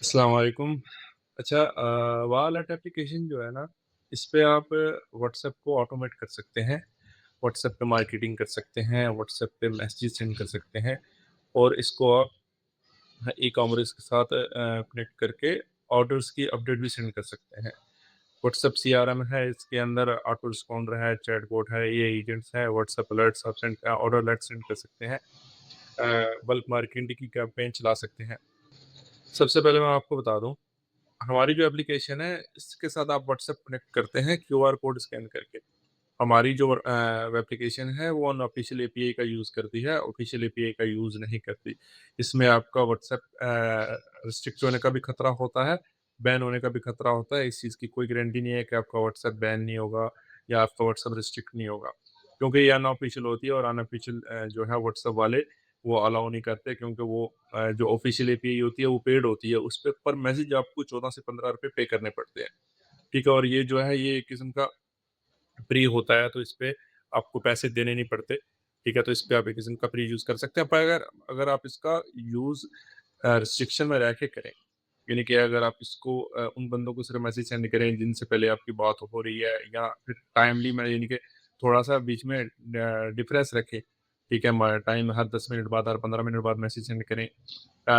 अस्सलाम वालेकुम। अच्छा वालएट एप्लीकेशन जो है ना, इस पे आप व्हाट्सएप को ऑटोमेट कर सकते हैं। व्हाट्सएप पे मार्केटिंग कर सकते हैं, व्हाट्सएप पे मैसेजेस सेंड कर सकते हैं और इसको आप ई-कॉमर्स के साथ कनेक्ट करके ऑर्डर्स की अपडेट भी सेंड कर सकते हैं। व्हाट्सएप सीआरएम है, इसके अंदर ऑटो रिस्पॉन्डर है, चैटबॉट है, ये एजेंट्स हैं, व्हाट्सएप अलर्ट्स आप सेंड ऑर्डर अलर्ट सेंड कर सकते हैं। बल्क मार्केटिंग की कैंपेन चला सकते हैं। सबसे पहले मैं आपको बता दूँ, हमारी जो एप्लीकेशन है, इसके साथ आप व्हाट्सएप कनेक्ट करते हैं क्यूआर कोड स्कैन करके। हमारी जो एप्लीकेशन है, वो अनऑफिशियल एपीआई का यूज़ करती है, ऑफिशियल एपीआई का यूज़ नहीं करती। इसमें आपका व्हाट्सएप रिस्ट्रिक्ट होने का भी खतरा होता है, बैन होने का भी खतरा होता है। इस चीज़ की कोई गारंटी नहीं है कि आपका व्हाट्सएप बैन नहीं होगा या आपका व्हाट्सएप रिस्ट्रिक्ट नहीं होगा। क्योंकि ये अनऑफिशियल होती है और अनऑफिशियल जो है व्हाट्सएप वाले वो अलाउ नहीं करते, क्योंकि वो जो ऑफिशियल एपीआई होती है वो पेड होती है। उस पे पर मैसेज आपको 14 से 15 रुपए पे करने पड़ते हैं। ठीक है? और ये जो है ये एक किस्म का फ्री होता है, तो इस पे आपको पैसे देने नहीं पड़ते। ठीक है? तो इस पे आप एक किस्म का फ्री यूज़ कर सकते हैं। पर अगर अगर आप इसका यूज़ रिस्ट्रिक्शन में रह के करें, यानी कि अगर आप इसको उन बंदों को सिर्फ मैसेज सेंड करें जिनसे पहले आपकी बात हो रही है, या फिर टाइमली में, यानी कि थोड़ा-सा बीच में डिफरेंस रखें, ठीक है? टाइम हर 10 मिनट बाद, हर 15 मिनट बाद मैसेज सेंड करें।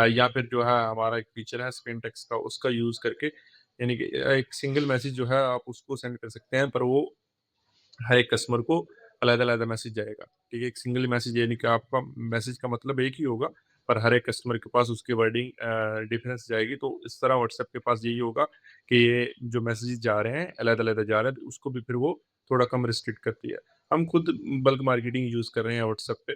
या फिर जो है हमारा एक फीचर है स्पेन टेक्स्ट का, उसका यूज़ करके, यानी कि एक सिंगल मैसेज जो है आप उसको सेंड कर सकते हैं, पर वो हर एक कस्टमर को अलग-अलग मैसेज जाएगा। ठीक है? एक सिंगल मैसेज, यानी कि आपका मैसेज का मतलब एक ही होगा, पर हर एक कस्टमर के पास उसकी वर्डिंग डिफरेंस जाएगी। तो इस तरह व्हाट्सएप के पास यही होगा कि ये जो मैसेजेस जा रहे हैं, अलग-अलग जा रहे हैं, तो उसको भी फिर वो थोड़ा कम रिस्ट्रिक्ट करती है। हम खुद बल्क मार्केटिंग यूज़ कर रहे हैं व्हाट्सएप पे।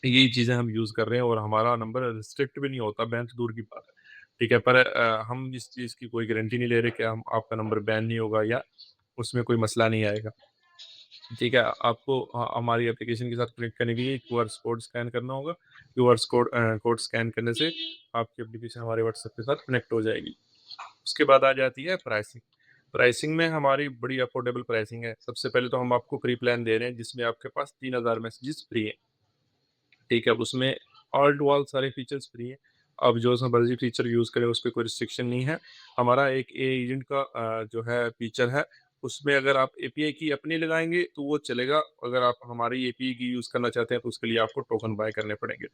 यही चीज़ें हम यूज़ कर रहे हैं और हमारा नंबर रिस्ट्रिक्ट भी नहीं होता, बैन तो दूर की बात है। ठीक है? पर हम इस चीज़ की कोई गारंटी नहीं ले रहे कि हम आपका नंबर बैन नहीं होगा या उसमें कोई मसला नहीं आएगा। ठीक है, आपको हमारी एप्लीकेशन के साथ कनेक्ट करने के लिए क्यूआर कोड स्कैन करना होगा। कोड स्कैन करने से आपकी एप्लीकेशन हमारे व्हाट्सएप के साथ कनेक्ट हो जाएगी। उसके बाद आ जाती है प्राइसिंग। प्राइसिंग में हमारी बड़ी अफोर्डेबल प्राइसिंग है। सबसे पहले तो हम आपको फ्री प्लान दे रहे हैं, जिसमें आपके पास 3000 मैसेजेस फ्री हैं। ठीक है? उसमें ऑल टू ऑल सारे फीचर्स फ्री हैं। आप जो सा मर्ज़ी फीचर यूज़ करें, उस पे कोई रिस्ट्रिक्शन नहीं है। हमारा एक एआई एजेंट का जो है फीचर है, उसमें अगर आप एपीआई की अपनी लगाएँगे तो वो चलेगा। अगर आप हमारी एपीआई की यूज़ करना चाहते हैं तो उसके लिए आपको टोकन बाय करने पड़ेंगे।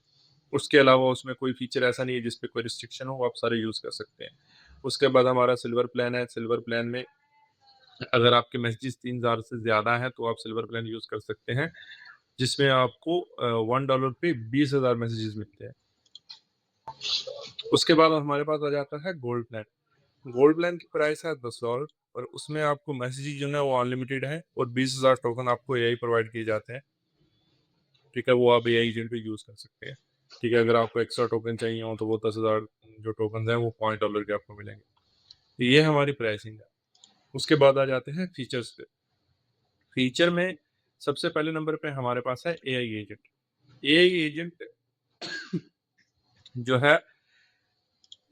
उसके अलावा उसमें कोई फीचर ऐसा नहीं है जिस पे कोई रिस्ट्रिक्शन हो, आप सारे यूज़ कर सकते हैं। उसके बाद हमारा सिल्वर प्लान है। सिल्वर प्लान में अगर आपके मैसेजेस 3000 से ज़्यादा हैं तो आप सिल्वर प्लान यूज़ कर सकते हैं, जिसमें आपको $1 पे 20,000 मैसेजेस मिलते हैं। उसके बाद हमारे पास आ जाता है गोल्ड प्लान। गोल्ड प्लान की प्राइस है $10 और उसमें आपको मैसेजेस जो है वो अनलिमिटेड है और 20,000 टोकन आपको एआई प्रोवाइड किए जाते हैं। ठीक है? वो आप एआई एजेंट पे यूज़ कर सकते हैं। ठीक है? अगर आपको एक्स्ट्रा टोकन चाहिए हो तो वो 10,000 जो टोकन्स हैं वो $5 के आपको मिलेंगे। तो ये हमारी प्राइसिंग है। उसके बाद आ जाते हैं फीचर्स पे। फीचर में सबसे पहले नंबर पे हमारे पास है एआई एजेंट। एआई एजेंट जो है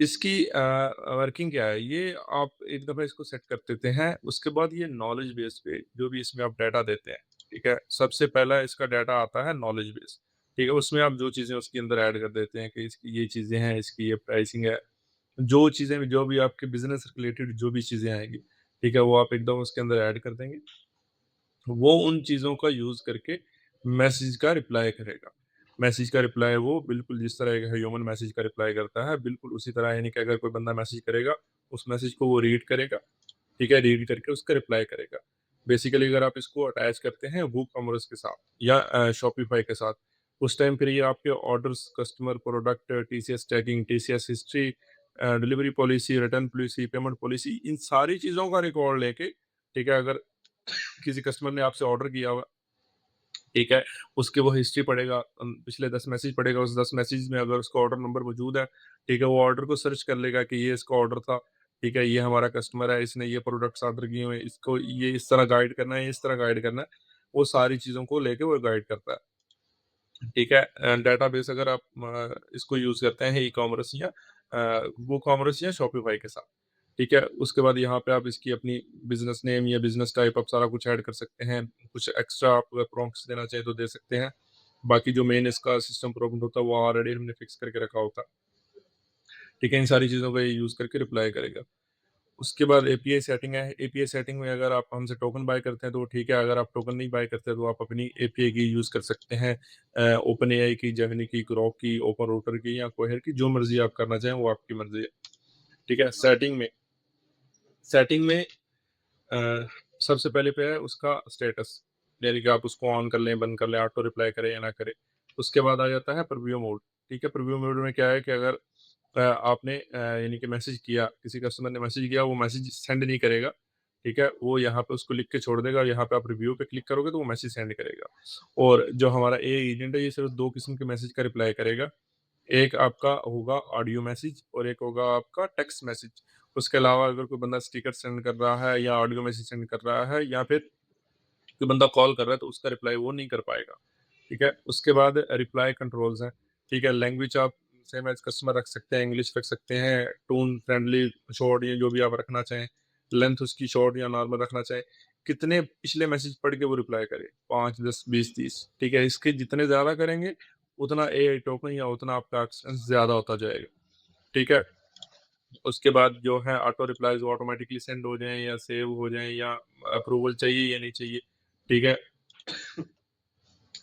इसकी वर्किंग क्या है? ये आप एक दफ़ा इसको सेट कर देते हैं, उसके बाद ये नॉलेज बेस पे जो भी इसमें आप डाटा देते हैं, ठीक है? सबसे पहला इसका डाटा आता है नॉलेज बेस, ठीक है? उसमें आप जो चीज़ें उसके अंदर ऐड कर देते हैं कि इसकी ये चीज़ें हैं, इसकी ये प्राइसिंग है। जो चीज़ें जो भी आपके बिज़नेस रिलेटेड जो भी चीज़ें आएँगी, ठीक है? वो आप एकदम उसके अंदर ऐड कर देंगे। वो उन चीज़ों का यूज़ करके मैसेज का रिप्लाई करेगा। मैसेज का रिप्लाई वो बिल्कुल जिस तरह एक ह्यूमन मैसेज का रिप्लाई करता है, बिल्कुल उसी तरह, यानी कि अगर कोई बंदा मैसेज करेगा, उस मैसेज को वो रीड करेगा, ठीक है? रीड करके उसका रिप्लाई करेगा। बेसिकली अगर आप इसको अटैच करते हैं वूकॉमर्स के साथ या शॉपिफ़ाई के साथ, उस टाइम फिर ये आपके orders, customer, product, TCS tagging, TCS history, delivery policy, return policy, payment policy, इन सारी चीज़ों का रिकॉर्ड लेके, ठीक है? अगर किसी कस्टमर ने आपसे ऑर्डर किया हुआ, ठीक है? उसकी वो हिस्ट्री पढ़ेगा, पिछले 10 मैसेज पढ़ेगा, उस 10 मैसेज में अगर उसका ऑर्डर नंबर मौजूद है, ठीक है? वो ऑर्डर को सर्च कर लेगा कि ये इसका ऑर्डर था, ठीक है? ये हमारा कस्टमर है, इसने ये प्रोडक्ट्स ऑर्डर किए हुए हैं, इसको ये इस तरह गाइड करना है, इस तरह गाइड करना है। वो सारी चीज़ों को लेके वो गाइड करता है, ठीक है? डेटाबेस अगर आप इसको यूज़ करते हैं ई-कॉमर्स या वूकॉमर्स या शॉपिफ़ाई के साथ, ठीक है? उसके बाद यहाँ पे आप इसकी अपनी बिज़नेस नेम या बिज़नेस टाइप आप सारा कुछ ऐड कर सकते हैं। कुछ एक्स्ट्रा आप अगर प्रॉम्प्ट्स देना चाहें तो दे सकते हैं। बाकी जो मेन इसका सिस्टम प्रॉम्प्ट होता है वो ऑलरेडी हमने फिक्स करके रखा होता है। ठीक है? इन सारी चीज़ों का ये यूज़ करके रिप्लाई करेगा। उसके बाद एपीआई सेटिंग है। एपीआई सेटिंग में अगर आप हमसे टोकन बाय करते हैं तो ठीक है, अगर आप टोकन नहीं बाय करते तो आप अपनी एपीआई की यूज़ कर सकते हैं। ओपन एआई की, जेमिनी की, ग्रोक की, ओपन रूटर की या कोहेर की, जो मर्ज़ी आप करना चाहें वो आपकी मर्ज़ी है। ठीक है? सेटिंग में अ, सबसे पहले पे है उसका स्टेटस, यानी कि आप उसको ऑन कर लें, बंद कर लें, ऑटो रिप्लाई करें या ना करें। उसके बाद आ जाता है प्रीव्यू मोड। ठीक है? प्रीव्यू मोड में क्या है कि अगर आपने यानी कि मैसेज किया, किसी कस्टमर ने मैसेज किया, वो मैसेज सेंड नहीं करेगा, ठीक है? वो यहाँ पे उसको लिख के छोड़ देगा और यहाँ पे आप रिव्यू पे क्लिक करोगे तो वो मैसेज सेंड करेगा। और जो हमारा एआई एजेंट है, ये सिर्फ़ 2 किस्म के मैसेज का रिप्लाई करेगा। एक आपका होगा ऑडियो मैसेज और एक होगा आपका टेक्स्ट मैसेज। उसके अलावा अगर कोई बंदा स्टिकर सेंड कर रहा है या ऑडियो मैसेज सेंड कर रहा है या फिर कोई बंदा कॉल कर रहा है तो उसका रिप्लाई वो नहीं कर पाएगा। ठीक है? उसके बाद रिप्लाई कंट्रोल्स हैं। ठीक है? लैंग्वेज आप सेम एज़ कस्टमर रख सकते हैं, इंग्लिश रख सकते हैं, टोन फ्रेंडली, शॉर्ट या जो भी आप रखना चाहें। लेंथ उसकी शॉर्ट या नॉर्मल रखना चाहें। कितने पिछले मैसेज पढ़ के वो रिप्लाई करे, 5, 10, 20, 30। ठीक है? इसके जितने ज़्यादा करेंगे, उतना एआई टोकन या उतना आपका एक्सपेंस ज़्यादा होता जाएगा। ठीक है? उसके बाद जो है ऑटो रिप्लाईज़ वो ऑटोमैटिकली सेंड हो जाएँ या सेव हो जाएँ या अप्रूवल चाहिए या नहीं चाहिए। ठीक है?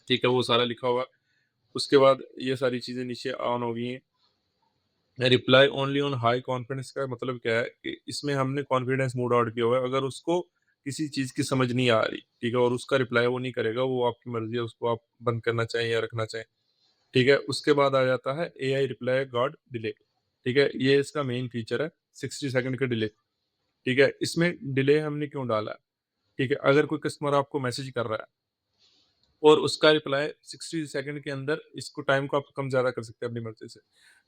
ठीक है? वो सारा लिखा होगा। उसके बाद ये सारी चीज़ें नीचे ऑन हो गई हैं। Reply only on high confidence का मतलब क्या है कि इसमें हमने कॉन्फिडेंस मोड ऑन किया हुआ है। अगर उसको किसी चीज़ की समझ नहीं आ रही, ठीक है? और उसका रिप्लाई वो नहीं करेगा, वो आपकी मर्ज़ी है, उसको आप बंद करना चाहें या रखना चाहें। ठीक है? उसके बाद आ जाता है एआई रिप्लाई गॉट डिले। ठीक है? ये इसका मेन फीचर है, 60 सेकंड का डिले। ठीक है? इसमें डिले हमने क्यों डाला है? ठीक है? अगर कोई कस्टमर आपको मैसेज कर रहा है और उसका रिप्लाई 60 सेकंड के अंदर, इसको टाइम को आप कम ज़्यादा कर सकते हैं अपनी मर्ज़ी से।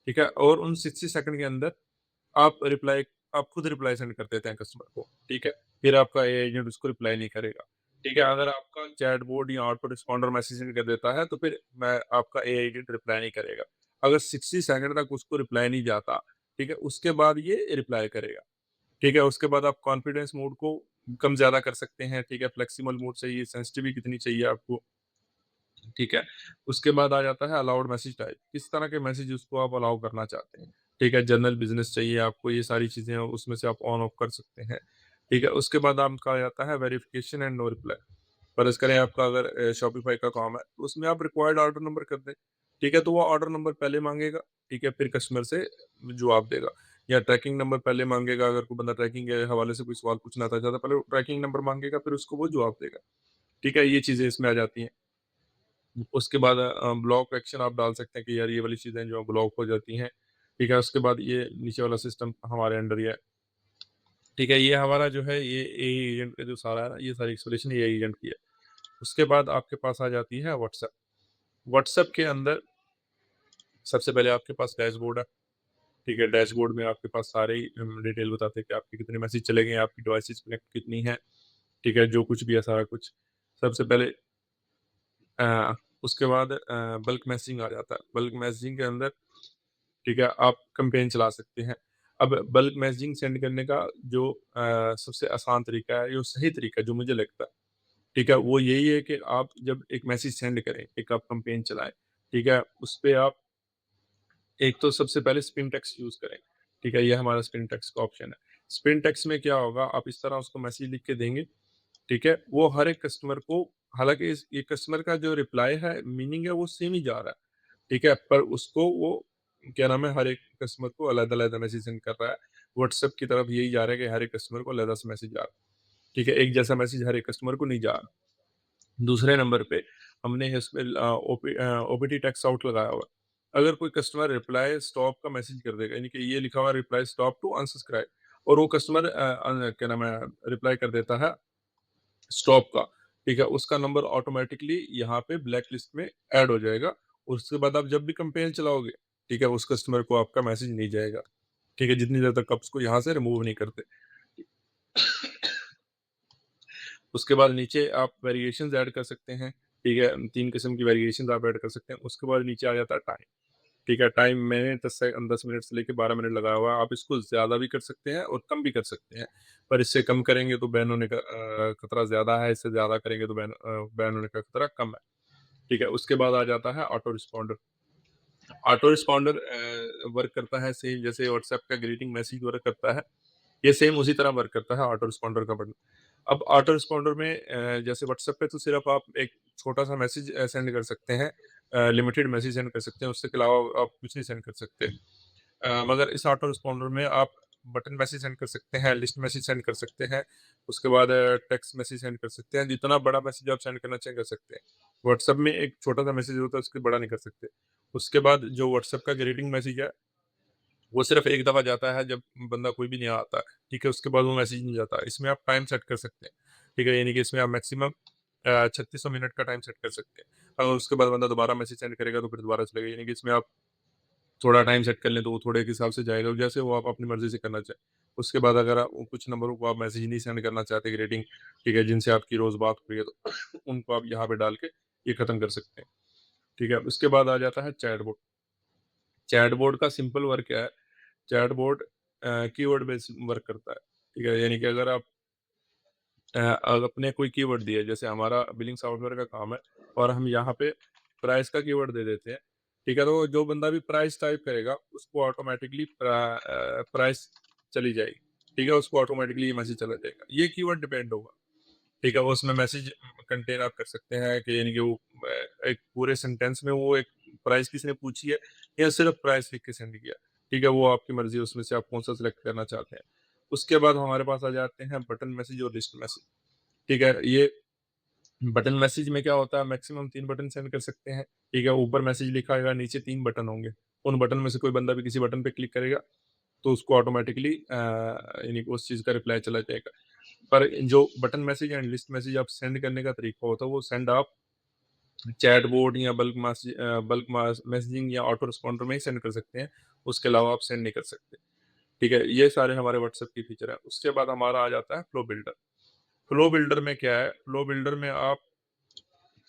ठीक है? और उन 60 सेकंड के अंदर आप खुद रिप्लाई सेंड कर देते हैं कस्टमर को, ठीक है? फिर आपका एआई एजेंट उसको रिप्लाई नहीं करेगा, ठीक है? अगर आपका चैटबॉट या ऑटो रिस्पॉन्डर मैसेज सेंड कर देता है, तो फिर मैं आपका एआई एजेंट रिप्लाई नहीं करेगा। अगर 60 सेकंड तक उसको रिप्लाई नहीं जाता, ठीक है? उसके बाद ये रिप्लाई करेगा, ठीक है? उसके बाद आप कॉन्फिडेंस मोड को कम-ज़्यादा कर सकते हैं, ठीक है? फ्लेक्सिबल मोड चाहिए, सेंसिटिविटी कितनी चाहिए आपको, ठीक है? उसके बाद आ जाता है अलाउड मैसेज टाइप, किस तरह के मैसेज उसको आप अलाउ करना चाहते हैं, ठीक है? जनरल बिज़नेस चाहिए आपको, ये सारी चीज़ें उसमें से आप ऑन ऑफ कर सकते हैं, ठीक है? उसके बाद आपका आ जाता है वेरिफिकेशन एंड नो रिप्लाई। फ़र्ज़ करें आपका अगर शॉपिफ़ाई का काम है, तो उसमें आप रिक्वायर्ड ऑर्डर नंबर कर दें, ठीक है? तो वो ऑर्डर नंबर पहले माँगेगा, ठीक है? फिर कस्टमर से जवाब देगा या ट्रैकिंग नंबर पहले माँगेगा, अगर कोई बंदा ट्रैकिंग के हवाले से कोई सवाल पूछना था चाहता, पहले वो ट्रैकिंग नंबर माँगेगा, फिर उसको वो जवाब देगा, ठीक है? ये चीज़ें इसमें आ जाती हैं। उसके बाद ब्लॉक एक्शन आप डाल सकते हैं कि यार ये वाली चीज़ें जो ब्लॉक हो जाती हैं, ठीक है? उसके बाद ये नीचे वाला सिस्टम हमारे अंडर ही है, ठीक है? ये हमारा जो है ये एआई एजेंट का जो सारा है ना, ये सारी एक्सप्लेनेशन एआई एजेंट की है। उसके बाद आपके पास आ जाती है व्हाट्सएप। व्हाट्सएप के अंदर सबसे पहले आपके पास डैशबोर्ड है, ठीक है? डैशबोर्ड में आपके पास सारे ही डिटेल बताते हैं कि आपके कितने मैसेज चले गए हैं, आपकी डिवाइसेज़ कनेक्ट कितनी हैं, ठीक है? जो कुछ भी है सारा कुछ। सबसे पहले अ, उसके बाद बल्क मैसेजिंग आ जाता है। बल्क मैसेजिंग के अंदर, ठीक है, आप कैंपेन चला सकते हैं। अब बल्क मैसेजिंग सेंड करने का जो सबसे आसान तरीका है, जो सही तरीका है, जो मुझे लगता है, ठीक है, वो यही है कि आप जब एक मैसेज सेंड करें, एक आप कैंपेन चलाएँ, ठीक है, उसपे आप एक तो सबसे पहले स्पिन टेक्स्ट यूज़ करें, ठीक है, ये हमारा स्पिन टेक्स्ट का ऑप्शन है। स्पिन टेक्स्ट में क्या होगा, आप इस तरह उसको मैसेज लिख के देंगे, ठीक है, वो हर एक कस्टमर को, हालाँकि इस ये कस्टमर का जो रिप्लाई है, मीनिंग है, वो सेम ही जा रहा है, ठीक है, पर उसको वो क्या नाम है, हर एक कस्टमर को अलग-अलग मैसेज सेंड कर रहा है। व्हाट्सएप की तरफ यही जा रहा है कि हर एक कस्टमर को अलग से मैसेज जा रहा है, ठीक है, एक जैसा मैसेज हर एक कस्टमर को नहीं जा रहा। दूसरे नंबर पे हमने इसमें ओपीटी टेक्स्ट आउट लगाया हुआ है। अगर कोई कस्टमर रिप्लाई स्टॉप का मैसेज कर देगा, यानी कि ये लिखा हुआ है रिप्लाई स्टॉप टू अनसब्सक्राइब, और वो कस्टमर क्या नाम है, रिप्लाई कर देता है स्टॉप का, ठीक है? उसका नंबर ऑटोमैटिकली यहाँ पे ब्लैक लिस्ट में ऐड हो जाएगा। उसके बाद आप जब भी कैंपेन चलाओगे, ठीक है? उस कस्टमर को आपका मैसेज नहीं जाएगा, ठीक है? जितनी देर तक आप उसको यहाँ से रिमूव नहीं करते। उसके बाद नीचे आप वेरिएशंस ऐड कर सकते हैं, ठीक है? 3 किस्म की वेरिएशंस आप ऐड कर सकते हैं। उसके बाद नीचे आ जाता है टाइम, ठीक है? टाइम मैंने 10 मिनट से लेके 12 मिनट लगाया हुआ है। आप इसको ज़्यादा भी कर सकते हैं और कम भी कर सकते हैं। पर इससे कम करेंगे तो बैन होने का खतरा ज़्यादा है, इससे ज़्यादा करेंगे तो बैन होने का खतरा कम है। ठीक है? उसके बाद आ जाता है auto responder. Auto responder work करता है सेम जैसे व्हाट्सएप का ग्रीटिंग मैसेज वर्क करता है, ये सेम उसी तरह वर्क करता है ऑटो रिस्पॉन्डर का बटन। अब ऑटो रिस्पॉन्डर में जैसे व्हाट्सएप पे तो सिर्फ आप एक छोटा-सा मैसेज सेंड कर सकते हैं, लिमिटेड मैसेज सेंड कर सकते हैं, उसके अलावा आप कुछ नहीं सेंड कर सकते। मगर इस ऑटो रिस्पॉन्डर में आप बटन मैसेज सेंड कर सकते हैं, लिस्ट मैसेज सेंड कर सकते हैं, उसके बाद टेक्स्ट मैसेज सेंड कर सकते हैं, जितना बड़ा मैसेज आप सेंड करना चाहें कर सकते हैं। व्हाट्सएप में एक छोटा-सा मैसेज होता है, उसके बड़ा नहीं कर सकते। उसके बाद जो व्हाट्सएप का ग्रीटिंग मैसेज है, वो सिर्फ एक दफ़ा जाता है जब बंदा कोई भी नया आता है, ठीक है? उसके बाद वो मैसेज नहीं जाता। इसमें आप टाइम सेट कर सकते हैं, ठीक है? यानी कि इसमें आप मैक्सिमम 3600 मिनट का टाइम सेट कर सकते हैं। अगर उसके बाद बंदा दोबारा मैसेज सेंड करेगा तो फिर दोबारा चलेगा, यानी कि इसमें आप थोड़ा टाइम सेट कर लें तो वो थोड़े के हिसाब से जाएगा, जैसे वो आप अपनी मर्ज़ी से करना चाहें। उसके बाद अगर आप कुछ नंबरों को आप मैसेज नहीं सेंड करना चाहते ग्रीटिंग, ठीक है, जिनसे आपकी रोज़ बात हो रही है तो उनको आप यहाँ पे डाल के ये ख़त्म कर सकते हैं, ठीक है। उसके बाद आ जाता है चैटबॉट। चैटबॉट का सिंपल वर्क क्या है, चैटबॉट कीवर्ड बेस्ड वर्क करता है, ठीक है। यानी कि अगर आप आपने कोई कीवर्ड दिया है, जैसे हमारा बिलिंग सॉफ्टवेयर का काम है और हम यहाँ पे प्राइस का कीवर्ड दे देते हैं, ठीक है, तो जो बंदा भी प्राइस टाइप करेगा उसको ऑटोमेटिकली प्राइस चली जाएगी, ठीक है, उसको ऑटोमेटिकली ये मैसेज चला जाएगा। ये कीवर्ड डिपेंड होगा, ठीक है, वो उसमें मैसेज कंटेन आप कर सकते हैं कि यानी कि वो एक पूरे सेंटेंस में वो एक प्राइस किसी ने पूछी है या सिर्फ प्राइस लिख के सेंड किया, ठीक है, वो आपकी मर्जी है, उसमें से आप कौन सा सिलेक्ट करना चाहते हैं। उसके बाद हमारे पास आ जाते हैं बटन मैसेज और लिस्ट मैसेज, ठीक है। ये बटन मैसेज में क्या होता है, मैक्सिमम 3 बटन सेंड कर सकते हैं, ठीक है। ऊपर मैसेज लिखा आएगा, नीचे 3 बटन होंगे। उन बटन में से कोई बंदा भी किसी बटन पे क्लिक करेगा, तो उसको ऑटोमैटिकली यानी कि उस चीज़ का रिप्लाई चला जाएगा। पर जो button message and list message आप सेंड करने का तरीका होता है, वो सेंड आप चैटबॉट या बल्क मास मैसेजिंग या ऑटो रिस्पॉन्डर में ही सेंड कर सकते हैं। उसके अलावा आप सेंड नहीं कर सकते, ठीक है। ये सारे हमारे व्हाट्सएप के फीचर हैं। उसके बाद हमारा आ जाता है फ्लो बिल्डर। फ्लो बिल्डर में क्या है, फ्लो बिल्डर में आप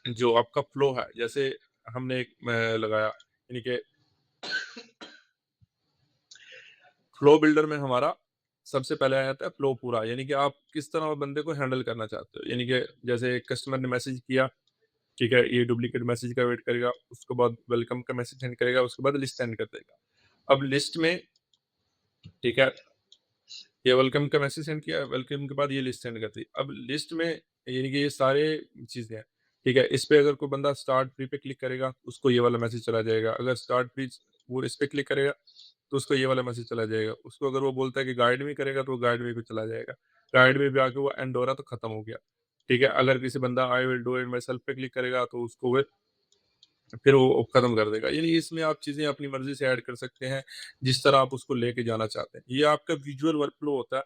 जो आपका फ्लो है, जैसे हमने एक लगाया, यानी कि फ्लो बिल्डर में हमारा सबसे पहले आ जाता है फ्लो पूरा, यानी कि आप किस तरह बंदे को हैंडल करना चाहते हो। यानी कि जैसे कस्टमर ने मैसेज किया, ठीक है, ये डुप्लीकेट मैसेज का वेट करेगा, उसके बाद वेलकम का मैसेज सेंड करेगा, उसके बाद लिस्ट सेंड कर देगा। अब लिस्ट में, ठीक है, ये वेलकम का मैसेज सेंड किया, वेलकम के बाद ये लिस्ट सेंड कर दी। अब लिस्ट में यानी कि ये सारे चीज़ें हैं, ठीक है। इस पे अगर कोई बंदा स्टार्ट फ्री पे क्लिक करेगा, उसको ये वाला मैसेज चला जाएगा। अगर स्टार्ट फ्री वो इस पे क्लिक करेगा, तो उसको ये वाला मैसेज चला जाएगा। उसको अगर वो बोलता है कि गाइड में करेगा, तो वो गाइड में भी चला जाएगा। गाइड में भी आके वो एंड हो रहा तो खत्म हो गया, ठीक है। अगर किसी बंदा I will do it my self पे क्लिक करेगा, तो उसको वो फिर वो खत्म कर देगा। यानी इसमें आप चीज़ें अपनी मर्ज़ी से ऐड कर सकते हैं, जिस तरह आप उसको लेके जाना चाहते हैं। ये आपका विजुअल वर्कफ़्लो होता है,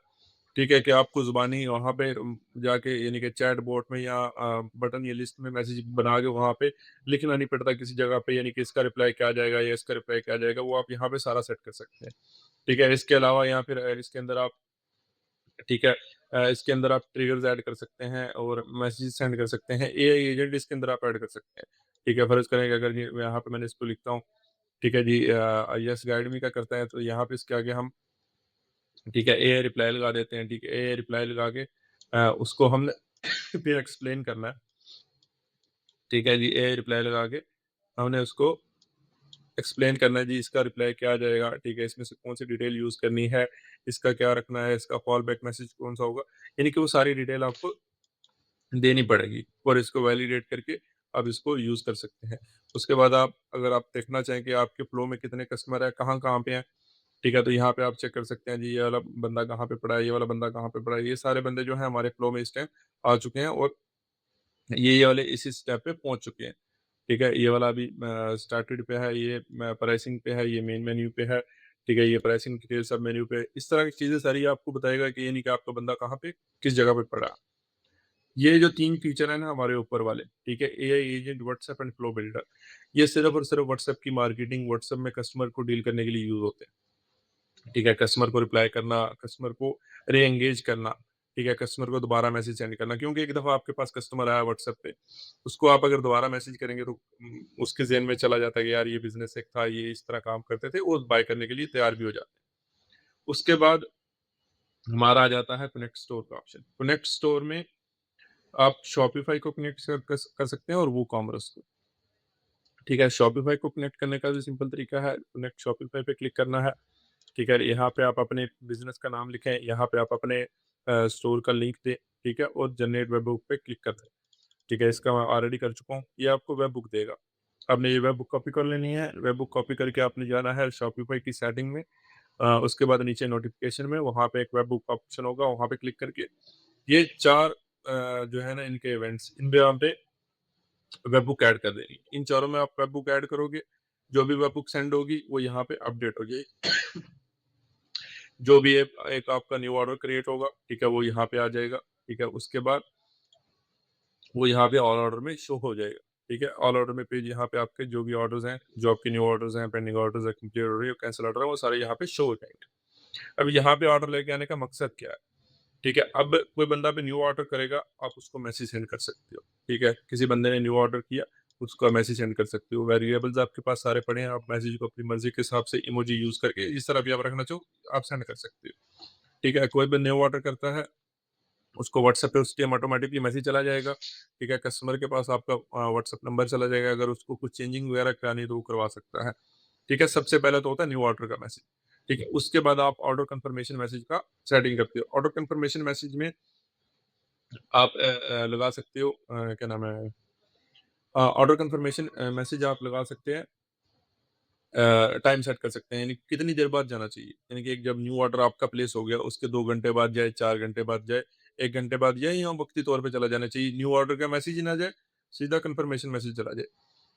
ठीक है, कि आपको ज़ुबानी वहाँ पे जाके यानी कि चैट बॉट में या बटन या लिस्ट में मैसेज बना के वहाँ पे लिखना नहीं पड़ता किसी जगह पे, यानी कि इसका रिप्लाई क्या जाएगा या इसका रिप्लाई क्या जाएगा, वो आप यहाँ पे सारा सेट कर सकते हैं, ठीक है। इसके अलावा या फिर इसके अंदर आप, ठीक है, इसके अंदर आप ट्रिगर्स ऐड कर सकते हैं और मैसेज सेंड कर सकते हैं। एआई एजेंट इसके अंदर आप ऐड कर सकते हैं, ठीक है। फ़र्ज़ करें कि अगर ये यहाँ पे मैंने इसको लिखता हूँ, ठीक है जी, यस गाइड मी का करता है, तो यहाँ पे इसके आगे हम, ठीक है, एआई रिप्लाई लगा देते हैं, ठीक है। एआई रिप्लाई लगा के उसको हमने फिर एक्सप्लेन करना है, ठीक है जी। एआई रिप्लाई लगा के हमने उसको एक्सप्लेन करना है जी, इसका रिप्लाई क्या जाएगा, ठीक है, इसमें से कौन-सी डिटेल यूज़ करनी है, इसका क्या रखना है, इसका फॉल बैक मैसेज कौन-सा होगा, यानी कि वो सारी डिटेल आपको देनी पड़ेगी और इसको वैलिडेट करके आप इसको यूज़ कर सकते हैं। उसके बाद आप अगर आप देखना चाहें कि आपके फ्लो में कितने कस्टमर हैं, कहाँ-कहाँ पे हैं, ठीक है, तो यहाँ पे आप चेक कर सकते हैं जी, ये वाला बंदा कहाँ पे पड़ा है, ये वाला बंदा कहाँ पे पड़ा है। ये सारे बंदे जो हैं हमारे फ्लो में इस टाइम आ चुके हैं और ये वाले इस स्टेप पे पहुँच चुके हैं, ठीक है। ये वाला अभी स्टार्टेड पे है, ये प्राइसिंग पे है, ये मेन मेन्यू पे है, ठीक है, ये प्राइसिंग डिटेल सब मेन्यू पे है। इस तरह की चीज़ें सारी आपको बताएगा कि यानी कि आपका बंदा कहाँ पे, किस जगह पे पड़ा है। ये जो 3 फीचर है ना हमारे ऊपर वाले, ठीक है, AI agent, WhatsApp and flow builder, ये सिर्फ़ और सिर्फ़ व्हाट्सएप की मार्केटिंग, व्हाट्सएप में कस्टमर को डील करने के लिए यूज़ होते हैं, ठीक है। कस्टमर को रिप्लाई करना, कस्टमर को री-एंगेज करना, ठीक है, कस्टमर को दोबारा मैसेज सेंड करना, क्योंकि एक दफ़ा आपके पास कस्टमर आया व्हाट्सएप पे, उसको आप अगर दोबारा मैसेज करेंगे तो उसके ज़हन में चला जाता है कि यार ये बिज़नेस एक था, ये इस तरह काम करते थे, वो बाय करने के लिए तैयार भी हो जाते हैं। उसके बाद हमारा आ जाता है कनेक्ट स्टोर का ऑप्शन। कनेक्ट स्टोर में आप शॉपिफ़ाई को कनेक्ट कर सकते हैं और वूकॉमर्स को। ठीक है? शॉपिफ़ाई को कनेक्ट करने का भी सिंपल तरीका है, कनेक्ट शॉपिफ़ाई पे क्लिक करना है, ठीक है? यहाँ पे आप अपने बिज़नेस का नाम लिखें, यहाँ पे आप अपने स्टोर का लिंक दें, ठीक है? और जनरेट वेब बुक पे क्लिक कर दें, ठीक है? इसका मैं ऑलरेडी कर चुका हूँ, ये आपको वेब बुक देगा। आपने ये वेब बुक कॉपी कर लेनी है, वेब बुक कॉपी करके आपने जाना है शॉपिफ़ाई की सेटिंग में, उसके बाद नीचे नोटिफ़िकेशन में वहाँ पे एक वेब बुक का ऑप्शन होगा, वहाँ पे क्लिक करके ये 4 जो है ना इनके इवेंट्स, इन पे आपने वेब बुक ऐड कर देनी। इन चारों में आप वेब बुक ऐड करोगे, जो भी वेब बुक सेंड होगी वो यहाँ पे अपडेट हो जाएगी। जो भी एक एक आपका न्यू ऑर्डर क्रिएट होगा, ठीक है? वो यहाँ पे आ जाएगा, ठीक है? उसके बाद वो यहाँ पे ऑल ऑर्डर में शो हो जाएगा, ठीक है? ऑल ऑर्डर में पेज यहाँ पे आपके जो भी ऑर्डर्स हैं, जो आपके न्यू ऑर्डर्स हैं, पेंडिंग ऑर्डर्स हैं, कंप्लीट ऑर्डर है, कैंसल ऑर्डर है, वो सारे यहाँ पे शो हो जाएंगे। अब यहाँ पे ऑर्डर लेके आने का मकसद क्या है? ठीक है? अब कोई बंदा भी न्यू ऑर्डर करेगा, आप उसको मैसेज सेंड कर सकते हो, ठीक है? किसी बंदे ने न्यू ऑर्डर किया, उसको मैसेज सेंड कर सकते हो। वेरिएबल्स आपके पास सारे पड़े हैं, आप मैसेज को अपनी मर्ज़ी के हिसाब से इमोजी यूज़ करके जिस तरह भी आप रखना चाहो, आप सेंड कर सकते हो, ठीक है? कोई भी न्यू ऑर्डर करता है, उसको व्हाट्सएप पे उस टाइम ऑटोमेटिकली मैसेज चला जाएगा, ठीक है? कस्टमर के पास आपका व्हाट्सएप नंबर चला जाएगा, अगर उसको कुछ चेंजिंग वगैरह करानी है तो वो करवा सकता है, ठीक है? सबसे पहले तो होता है न्यू ऑर्डर का मैसेज, ठीक है? उसके बाद आप ऑर्डर कन्फर्मेशन मैसेज का सेटिंग करते हो। ऑर्डर कन्फर्मेशन मैसेज में आप लगा सकते हो क्या नाम है ऑर्डर कन्फर्मेशन मैसेज आप लगा सकते हैं, टाइम सेट कर सकते हैं, यानी कितनी देर बाद जाना चाहिए, यानी कि एक जब न्यू ऑर्डर आपका प्लेस हो गया उसके 2 घंटे बाद जाए, 4 घंटे बाद जाए, 1 घंटे बाद जाए, या वक़्ती तौर पे चला जाना चाहिए। न्यू ऑर्डर का मैसेज ही ना जाए, सीधा कन्फर्मेशन मैसेज चला जाए,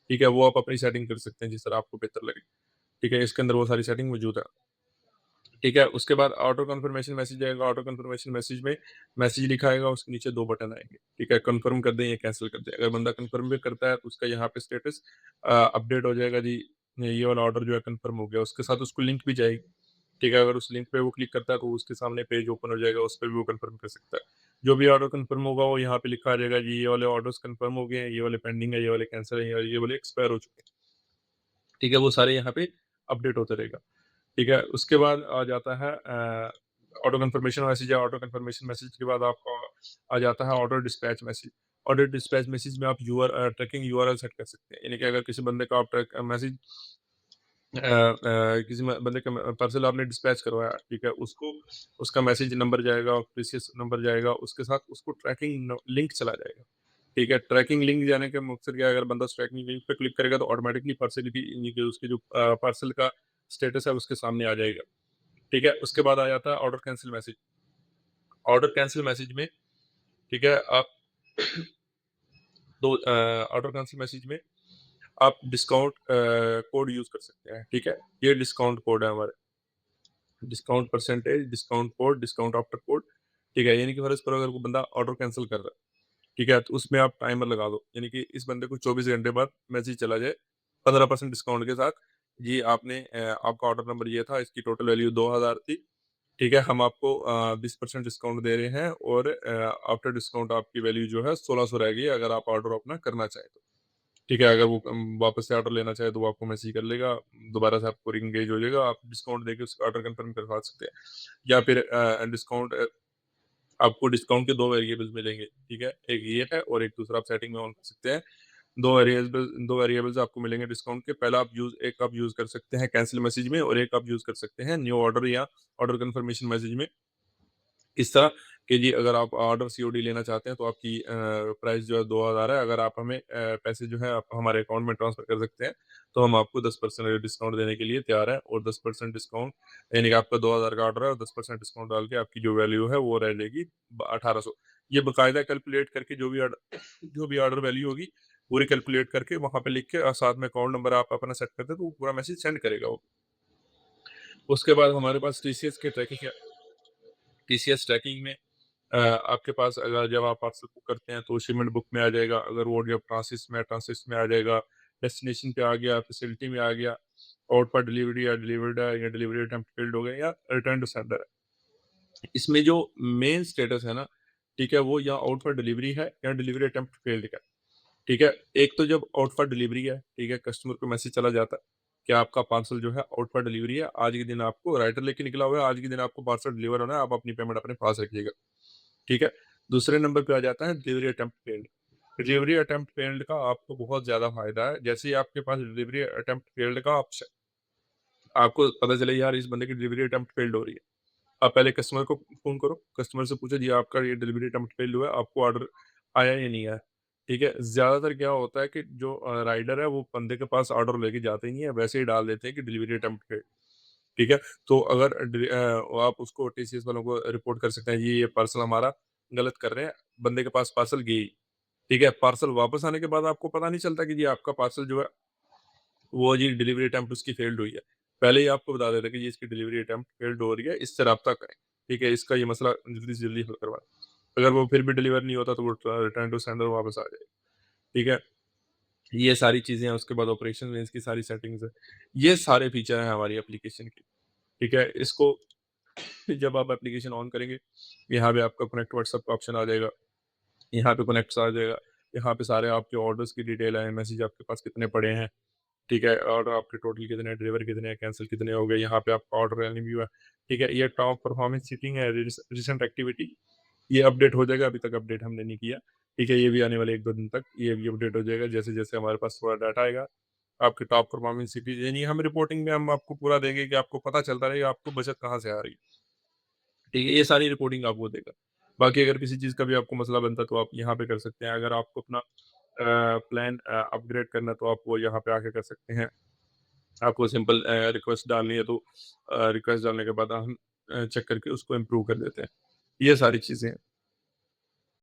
ठीक है? वो आप अपनी सेटिंग कर सकते हैं जिस तरह आपको बेहतर लगे, ठीक है? इसके अंदर वो सारी सेटिंग मौजूद है। ठीक है, उसके बाद ऑटो कन्फर्मेशन मैसेज आएगा, ऑटो कन्फर्मेशन मैसेज में मैसेज लिखा आएगा, उसके नीचे 2 बटन आएँगे, ठीक है? कन्फर्म कर दें या कैंसल कर दें। अगर बंदा कन्फर्म भी करता है, तो उसका यहाँ पे स्टेटस अपडेट हो जाएगा जी, ये वाला ऑर्डर जो है कन्फर्म हो गया। उसके साथ उसको लिंक भी जाएगी, ठीक है? अगर उस लिंक पे वो क्लिक करता है, तो उसके सामने पेज ओपन हो जाएगा, उस पे भी वो कन्फर्म कर सकता है। जो भी ऑर्डर कन्फर्म होगा, वो यहाँ पे लिखा आ जाएगा जी, ये वाले ऑर्डर्स कन्फर्म हो गए हैं, ये वाले पेंडिंग है, ये वाले कैंसल है, ये वाले एक्सपायर हो चुके हैं, ठीक है? वो सारे यहाँ पे अपडेट होता रहेगा। ठीक है, उसके बाद आ जाता है ऑटो कन्फर्मेशन मैसेज है, ऑटो कन्फर्मेशन मैसेज के बाद आपका आ जाता है order dispatch message. Order dispatch message में आप ट्रैकिंग यूआरएल सेट कर सकते हैं, यानी कि अगर किसी बंदे का आप मैसेज किसी बंदे का पार्सल आपने डिस्पैच करवाया, ठीक है? उसको उसका मैसेज नंबर जाएगा, प्रीसियस नंबर जाएगा, उसके साथ उसको ट्रैकिंग लिंक चला जाएगा, ठीक है? ट्रैकिंग लिंक जाने का मकसद क्या है, अगर बंदा उस ट्रैकिंग लिंक पे क्लिक करेगा तो ऑटोमेटिकली पार्सल की यानी कि उसकी जो पार्सल का स्टेटस है उसके सामने आ जाएगा, ठीक है? उसके बाद आ जाता है order cancel message. Order cancel message में, ठीक है, आप ऑर्डर कैंसल मैसेज में आप डिस्काउंट कोड यूज़ कर सकते हैं, ठीक है? ये डिस्काउंट कोड है हमारे, discount percentage, discount code, discount after code, ठीक है? यानी कि फ़र्ज़ करो अगर कोई बंदा ऑर्डर कैंसल कर रहा है, ठीक है? तो उसमें आप टाइमर लगा दो, यानी कि इस बंदे को 24 घंटे बाद मैसेज चला जाए 15% डिस्काउंट के साथ, जी आपने आपका ऑर्डर नंबर ये था, इसकी टोटल वैल्यू 2000 थी, ठीक है? हम आपको 20% डिस्काउंट दे रहे हैं और आफ्टर डिस्काउंट आपकी वैल्यू जो है 1600 रह गई है, अगर आप ऑर्डर अपना करना चाहें तो। ठीक है, अगर वो वापस से ऑर्डर लेना चाहे तो वो आपको मैसेज कर लेगा, दोबारा से आपको रिंगेज हो जाएगा, आप डिस्काउंट देके उसका ऑर्डर कन्फर्म करवा सकते हैं। या फिर आपको डिस्काउंट के 2 वेरिएबल्स मिलेंगे, ठीक है? एक ये है और एक दूसरा आप सेटिंग में ऑन कर सकते हैं। 2 वेरिएबल्स आपको मिलेंगे डिस्काउंट के, पहला एक आप यूज़ कर सकते हैं कैंसल मैसेज में और एक आप यूज़ कर सकते हैं न्यू ऑर्डर या ऑर्डर कन्फर्मेशन मैसेज में। इस तरह कि जी अगर आप ऑर्डर सीओडी लेना चाहते हैं तो आपकी प्राइस जो है 2000 है। अगर आप हमें पैसे जो है आप हमारे अकाउंट में ट्रांसफ़र कर सकते हैं, तो हम आपको 10% डिस्काउंट देने के लिए तैयार हैं और 10% डिस्काउंट यानी कि आपका 2000 का ऑर्डर है और 10% डिस्काउंट डाल के आपकी जो वैल्यू है वो रह जाएगी ब 1800। ये बाकायदा कैलकुलेट करके जो भी ऑर्डर वैल्यू होगी, पूरी कैलकुलेट करके वहाँ पे लिख के और साथ में अकाउंट नंबर आप अपना सेट कर दें तो वो पूरा मैसेज सेंड करेगा वो। उसके बाद हमारे पास टीसीएस ट्रैकिंग में आपके पास अगर जब आप पार्सल बुक करते हैं तो शिपमेंट बुक में आ जाएगा, अगर वो जब ट्रांसिस्ट में आ जाएगा, डेस्टिनेशन पे आ गया, फैसिलिटी में आ गया, आउट फॉर डिलीवरी या डिलीवर्ड है या डिलीवरी अटेम्प्ट फेल्ड हो गया या रिटर्न टू सेंडर है। इसमें जो मेन स्टेटस है ना, ठीक है, वो या आउट फॉर डिलीवरी है या डिलीवरी अटेम्प्ट फेल्ड है, ठीक है। एक तो जब आउट फॉर डिलीवरी है, ठीक है, कस्टमर को मैसेज चला जाता है कि आपका पार्सल जो है आउट फॉर डिलीवरी है, आज के दिन आपको राइटर लेके निकला हुआ है, आज के दिन आपको पार्सल डिलीवर होना है, आप अपनी पेमेंट अपने पास रखिएगा, ठीक है। दूसरे नंबर पे आ जाता है डिलीवरी अटेम्प्ट फेल्ड, ठीक है, एक तो जब आउट फॉर डिलीवरी है, ठीक है, कस्टमर को मैसेज चला जाता है कि आपका पार्सल जो है आउट फॉर डिलीवरी है, आज के दिन आपको राइटर लेके निकला हुआ है, आज के दिन आपको पार्सल डिलीवर होना है, आप अपनी पेमेंट अपने पास रखिएगा, ठीक है। दूसरे नंबर पे आ जाता है delivery attempt failed, delivery attempt failed का आपको बहुत ज़्यादा फ़ायदा है। जैसे ही आपके पास डिलीवरी अटेम्प्ट फेल्ड का ऑप्शन आपको पता चले यार इस बंदे की डिलीवरी अटेम्प्ट फेल्ड हो रही है। आप पहले कस्टमर को फ़ोन करो, कस्टमर से पूछो जी आपका ये डिलीवरी अटेम्प्ट फेल्ड हुआ है, आपको ऑर्डर आया या नहीं आया? ठीक है? ज़्यादातर क्या होता है कि जो राइडर है वो बंदे के पास ऑर्डर लेके जाते ही नहीं है, वैसे ही डाल देते हैं कि डिलीवरी अटेम्प्ट फेल्ड। ठीक है? तो अगर आप उसको टीसीएस वालों को रिपोर्ट कर सकते हैं, ये पार्सल हमारा गलत कर रहे हैं, बंदे के पास पार्सल गई, ठीक है? पार्सल वापस आने के बाद आपको पता नहीं चलता कि जी आपका पार्सल जो है वो जी डिलीवरी अटेम्प्ट उसकी फेल्ड हुई है। पहले ही आपको बता देता है कि जी इसकी डिलीवरी अटेम्प्ट फेल्ड हो रही है, इससे राब्ता करें, ठीक है? इसका ये मसला जल्दी से जल्दी हल करवाएँ। अगर वो फिर भी डिलीवर नहीं होता तो वो रिटर्न टू सेंडर वापस आ जाएगा, ठीक है? ये सारी चीज़ें हैं, उसके बाद ऑपरेशन रेंज की सारी सेटिंग्स है। ये सारे फीचर हैं हमारी एप्लीकेशन के, ठीक है? इसको जब आप एप्लीकेशन ऑन करेंगे, यहाँ पे आपका कनेक्ट व्हाट्सएप का ऑप्शन आ जाएगा, यहाँ पे कनेक्ट्स आ जाएगा, यहाँ पे सारे आपके ऑर्डर्स की डिटेल है, मैसेज आपके पास कितने पड़े हैं, ठीक है? ऑर्डर आपके टोटल कितने हैं, डिलीवर कितने हैं, कैंसल कितने हो गए, यहाँ पे आपका ऑर्डर रिव्यू है, ठीक है? ये टॉप परफॉर्मेंस सीटिंग है, रिसेंट एक्टिविटी, ये अपडेट हो जाएगा, अभी तक अपडेट हमने नहीं किया, ठीक है? ये भी आने वाले 1-2 दिन तक ये भी अपडेट हो जाएगा, जैसे-जैसे हमारे पास थोड़ा डाटा आएगा, आपके टॉप परफॉर्मेंस सिटीज़ यानी हम रिपोर्टिंग में हम आपको पूरा देंगे कि आपको पता चलता रहेगा आपको बचत कहाँ से आ रही है। ठीक है, ये सारी रिपोर्टिंग आपको देगा। बाकी अगर किसी चीज़ का भी आपको मसला बनता है तो आप यहाँ पे कर सकते हैं। अगर आपको अपना प्लान अपग्रेड करना है तो आप वो यहाँ पे आके कर सकते हैं। आपको सिंपल रिक्वेस्ट डालनी है तो रिक्वेस्ट डालने के बाद हम चेक करके उसको इम्प्रूव कर देते हैं। ये सारी चीज़ें हैं।